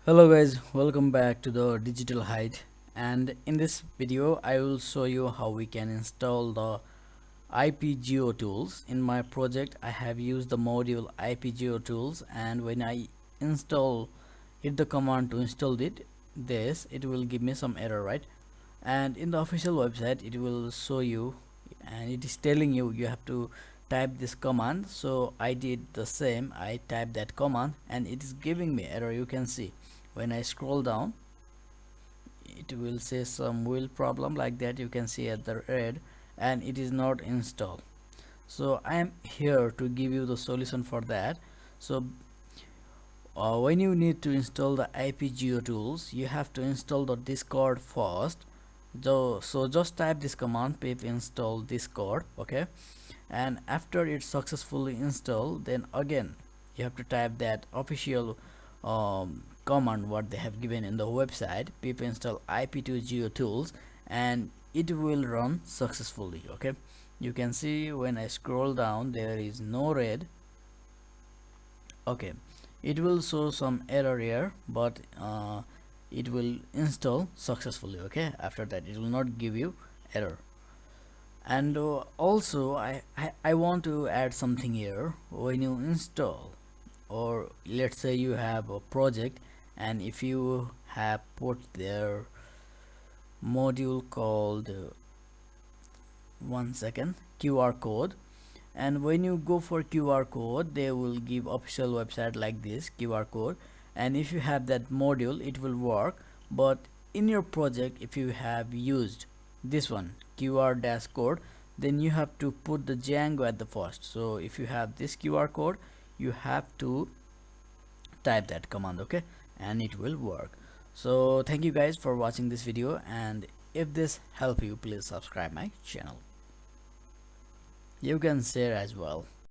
Hello guys, welcome back to the digital hide, and in this video I will show you how we can install the ip2geotools. In my project I have used the module ip2geotools, and when I install hit the command to install it will give me some error, right? And in the official website it will show you, and it is telling you have to type this command. So I did the same, I typed that command and it is giving me error. You can see when I scroll down it will say some wheel problem like that. You can see at the red, and it is not installed. So I am here to give you the solution for that. So when you need to install the ip2geotools, you have to install the discord first. So just type this command pip install discord, okay? And after it's successfully installed, then again you have to type that official command what they have given in the website, pip install ip2geotools, and it will run successfully, okay? You can see when I scroll down there is no red. Okay, it will show some error here, but it will install successfully. Okay, after that it will not give you error. And also I want to add something here. When you install, or let's say you have a project, and if you have put their module called one second, QR code, and when you go for QR code they will give official website like this QR code, and if you have that module it will work. But in your project if you have used this one QR dash code, then you have to put the Django at the first. So if you have this QR code you have to type that command, okay, and it will work. So thank you guys for watching this video, and if this helped you, please subscribe my channel. You can share as well.